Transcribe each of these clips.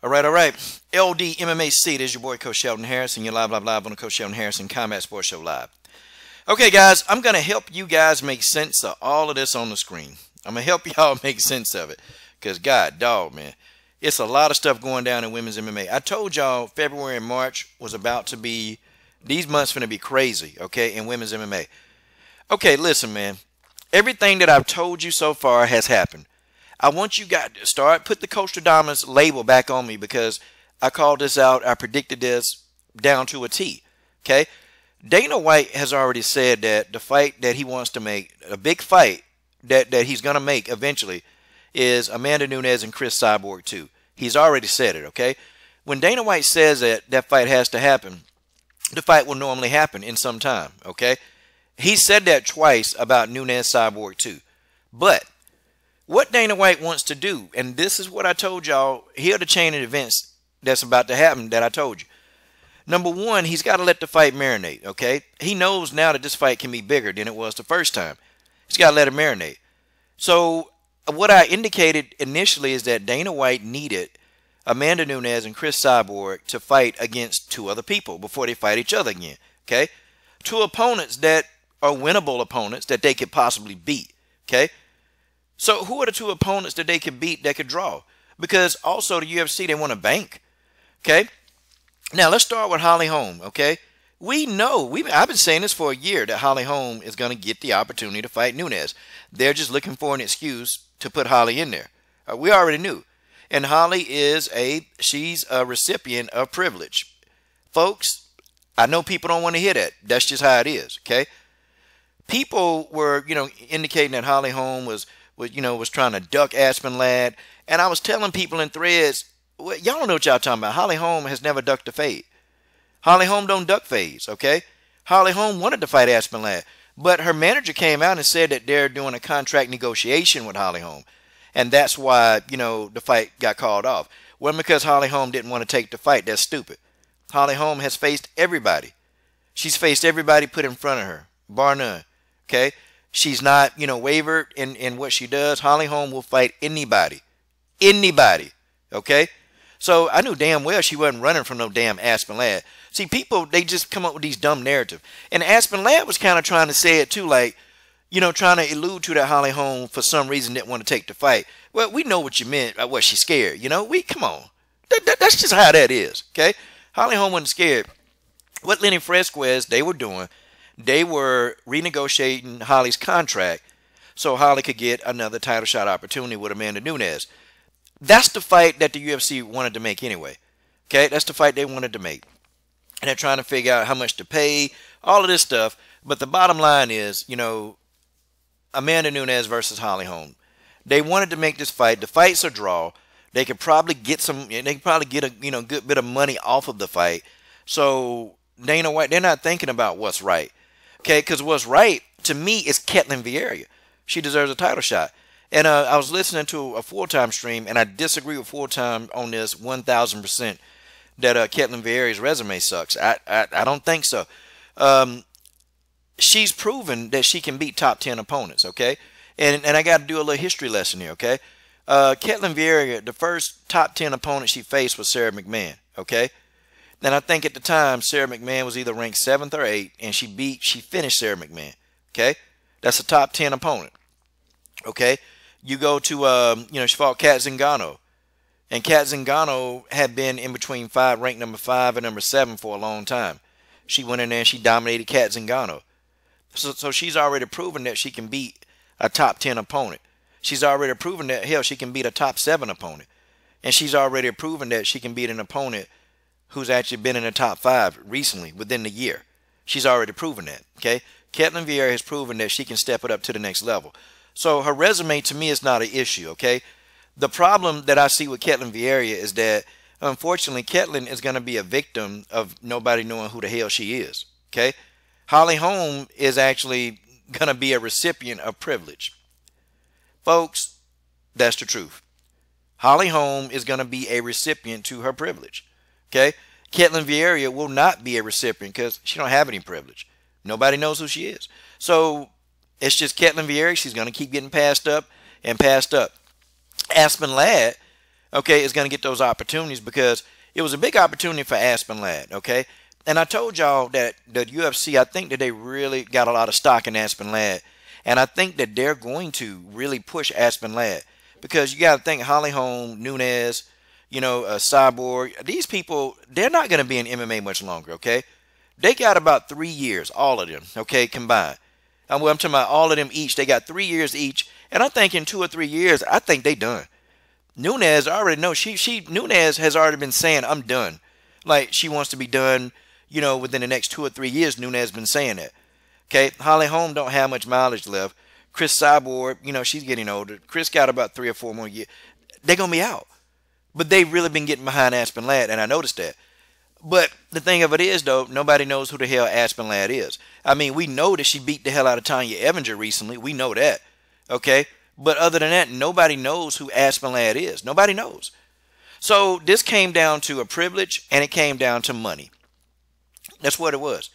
All right. LD MMAC, this is your boy Coach Sheldon Harrison. You're live on the Coach Sheldon Harrison Combat Sports Show Live. Okay, guys, I'm going to help you guys make sense of all of this on the screen. I'm going to help y'all make sense of it. Because, God, dog, man, it's a lot of stuff going down in women's MMA. I told y'all February and March was about to be, these months going to be crazy, okay, in women's MMA. Okay, listen, man. Everything that I've told you so far has happened. I want you guys to put the Coach to Dominance label back on me because I called this out. I predicted this down to a T. Okay? Dana White has already said that the fight that he wants to make, a big fight that he's going to make eventually, is Amanda Nunes and Chris Cyborg 2. He's already said it, okay? When Dana White says that that fight has to happen, the fight will normally happen in some time, okay? He said that twice about Nunes Cyborg 2. But what Dana White wants to do, and this is what I told y'all, here are the chain of events that's about to happen that I told you. Number one, he's got to let the fight marinate, okay? He knows now that this fight can be bigger than it was the first time. He's got to let it marinate. So what I indicated initially is that Dana White needed Amanda Nunes and Chris Cyborg to fight against two other people before they fight each other again, okay? Two opponents that are winnable opponents that they could possibly beat, okay? So who are the two opponents that they could beat, that could draw? Because also the UFC, they want to bank. Okay? Now let's start with Holly Holm, okay? We know, I've been saying this for a year, that Holly Holm is going to get the opportunity to fight Nunes. They're just looking for an excuse to put Holly in there. We already knew. And Holly she's a recipient of privilege. Folks, I know people don't want to hear that. That's just how it is, okay? People were, indicating that Holly Holm was trying to duck Aspen Lad. And I was telling people in threads, well, y'all don't know what y'all talking about. Holly Holm has never ducked a fade. Holly Holm don't duck fades, okay? Holly Holm wanted to fight Aspen Lad. But her manager came out and said that they're doing a contract negotiation with Holly Holm. And that's why, the fight got called off. Wasn't because Holly Holm didn't want to take the fight. That's stupid. Holly Holm has faced everybody. She's faced everybody put in front of her, bar none, okay? She's not, wavered in what she does. Holly Holm will fight anybody. Anybody. Okay? So I knew damn well she wasn't running from no damn Aspen Lad. See, people, they just come up with these dumb narratives. And Aspen Lad was kind of trying to say it too, like, trying to allude to that Holly Holm for some reason didn't want to take the fight. Well, we know what you meant, what she's scared, come on. That's just how that is, okay? Holly Holm wasn't scared. What Lenny Fresquez, they were doing, they were renegotiating Holly's contract so Holly could get another title shot opportunity with Amanda Nunes. That's the fight that the UFC wanted to make anyway. Okay, that's the fight they wanted to make. And they're trying to figure out how much to pay, all of this stuff. But the bottom line is, Amanda Nunes versus Holly Holm. They wanted to make this fight. The fight's a draw. They could probably get a good bit of money off of the fight. So Dana White, they're not thinking about what's right. Okay, because what's right, to me, is Ketlen Vieira. She deserves a title shot. And I was listening to a full-time stream, and I disagree with full-time on this 1,000% that Ketlen Vieira's resume sucks. I don't think so. She's proven that she can beat top 10 opponents, okay? And I got to do a little history lesson here, okay? Ketlen Vieira, the first top 10 opponent she faced was Sarah McMahon, okay? Then I think at the time, Sarah McMahon was either ranked 7th or 8th, and she finished Sarah McMahon, okay? That's a top 10 opponent, okay? You go to, she fought Kat Zingano, and Kat Zingano had been in between ranked number 5 and number 7 for a long time. She went in there and she dominated Kat Zingano. So she's already proven that she can beat a top 10 opponent. She's already proven that, hell, she can beat a top 7 opponent. And she's already proven that she can beat an opponent who's actually been in the top 5 recently, within the year. She's already proven that, okay? Ketlen Vieira has proven that she can step it up to the next level. So her resume, to me, is not an issue, okay? The problem that I see with Ketlen Vieira is that, unfortunately, Ketlen is going to be a victim of nobody knowing who the hell she is, okay? Holly Holm is actually going to be a recipient of privilege. Folks, that's the truth. Holly Holm is going to be a recipient to her privilege. Okay? Ketlen Vieira will not be a recipient because she don't have any privilege. Nobody knows who she is. So it's just Ketlen Vieira. She's going to keep getting passed up and passed up. Aspen Ladd, okay, is going to get those opportunities, because it was a big opportunity for Aspen Ladd, okay? And I told y'all that the UFC, I think that they really got a lot of stock in Aspen Ladd. And I think that they're going to really push Aspen Ladd, because you got to think Holm, Nunes, Cyborg. These people, they're not going to be in MMA much longer, okay? They got about 3 years, all of them, okay, combined. I'm talking about all of them each. They got 3 years each. And I think in 2 or 3 years, I think they done. Nunes, I already know. Nunes has already been saying, I'm done. Like, she wants to be done, within the next 2 or 3 years. Nunes has been saying that. Okay, Holm don't have much mileage left. Chris Cyborg, she's getting older. Chris got about 3 or 4 more years. They're going to be out. But they've really been getting behind Aspen Ladd, and I noticed that. But the thing of it is, though, nobody knows who the hell Aspen Ladd is. I mean, we know that she beat the hell out of Tanya Evinger recently. We know that. Okay? But other than that, nobody knows who Aspen Ladd is. Nobody knows. So this came down to a privilege, and it came down to money. That's what it was.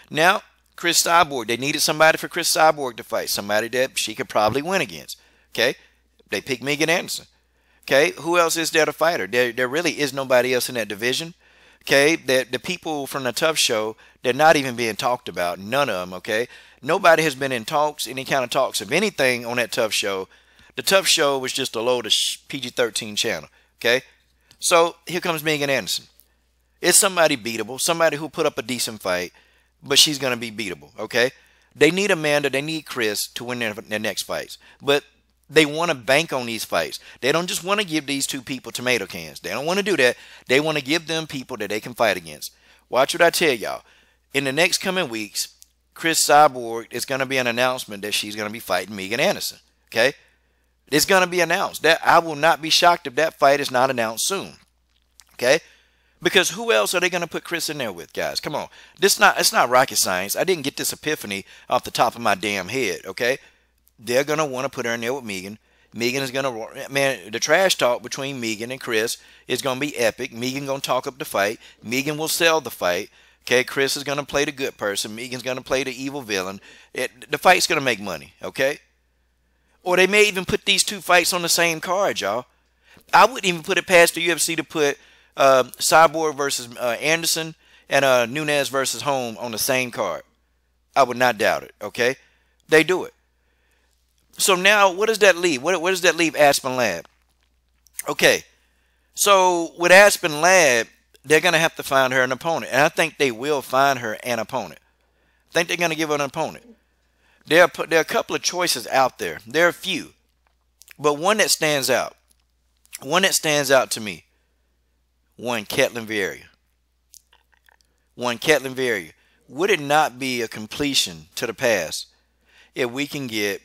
Now, Chris Cyborg, they needed somebody for Chris Cyborg to fight. Somebody that she could probably win against. Okay? They picked Megan Anderson. Okay? Who else is there to fight her? There really is nobody else in that division. Okay, the people from the Tough Show, they're not even being talked about. None of them, okay? Nobody has been in talks, any kind of talks of anything on that Tough Show. The Tough Show was just a load of PG-13 channel, okay? So here comes Megan Anderson. It's somebody beatable, somebody who put up a decent fight, but she's going to be beatable, okay? They need Amanda, they need Chris to win their next fights. But they want to bank on these fights. They don't just want to give these two people tomato cans. They don't want to do that. They want to give them people that they can fight against. Watch what I tell y'all. In the next coming weeks, Chris Cyborg is going to be an announcement that she's going to be fighting Megan Anderson. Okay? It's going to be announced. That I will not be shocked if that fight is not announced soon. Okay? Because who else are they going to put Chris in there with, guys? Come on. It's not rocket science. I didn't get this epiphany off the top of my damn head. Okay? They're going to want to put her in there with Megan. Megan is going to, man, the trash talk between Megan and Chris is going to be epic. Megan going to talk up the fight. Megan will sell the fight. Okay, Chris is going to play the good person. Megan's going to play the evil villain. The fight's going to make money, okay? Or they may even put these two fights on the same card, y'all. I wouldn't even put it past the UFC to put Cyborg versus Anderson and Nunes versus Holm on the same card. I would not doubt it, okay? They do it. So now, what does that leave? Where does that leave Aspen Ladd? Okay, so with Aspen Ladd, they're going to have to find her an opponent. And I think they will find her an opponent. I think they're going to give her an opponent. There are a couple of choices out there. There are a few. But one that stands out. One that stands out to me. One, Ketlen Vieira. One, Ketlen Vieira. Would it not be a completion to the past if we can get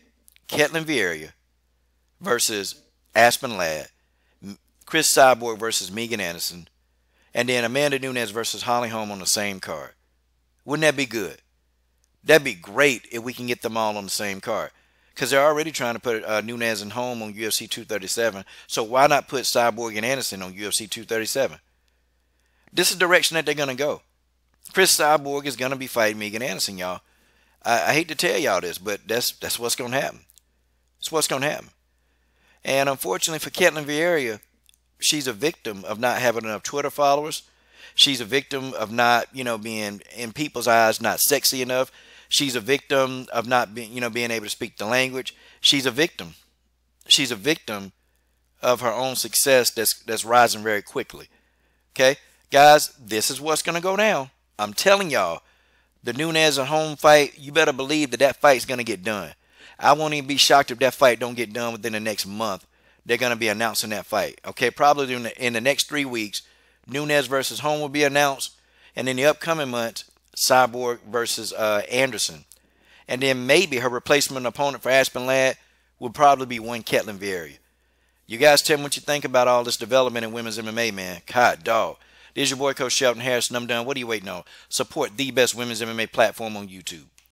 Ketlen Vieira versus Aspen Ladd, Chris Cyborg versus Megan Anderson, and then Amanda Nunes versus Holm on the same card? Wouldn't that be good? That'd be great if we can get them all on the same card. Because they're already trying to put Nunes and Holm on UFC 237. So why not put Cyborg and Anderson on UFC 237? This is the direction that they're going to go. Chris Cyborg is going to be fighting Megan Anderson, y'all. I hate to tell y'all this, but that's what's going to happen. That's what's going to happen. And unfortunately for Ketlen Vieira, she's a victim of not having enough Twitter followers. She's a victim of not, being, in people's eyes, not sexy enough. She's a victim of not being, being able to speak the language. She's a victim. She's a victim of her own success that's rising very quickly. Okay? Guys, this is what's going to go down. I'm telling y'all, the Nunes and Holm fight, you better believe that fight's going to get done. I won't even be shocked if that fight don't get done within the next month. They're going to be announcing that fight. Okay, probably in the next 3 weeks, Nunes versus Holm will be announced. And in the upcoming months, Cyborg versus Anderson. And then maybe her replacement opponent for Aspen Ladd will probably be one Ketlen Vieira. You guys tell me what you think about all this development in women's MMA, man. God, dog. This is your boy, Coach Shelton Harrison. I'm done. What are you waiting on? Support the best women's MMA platform on YouTube.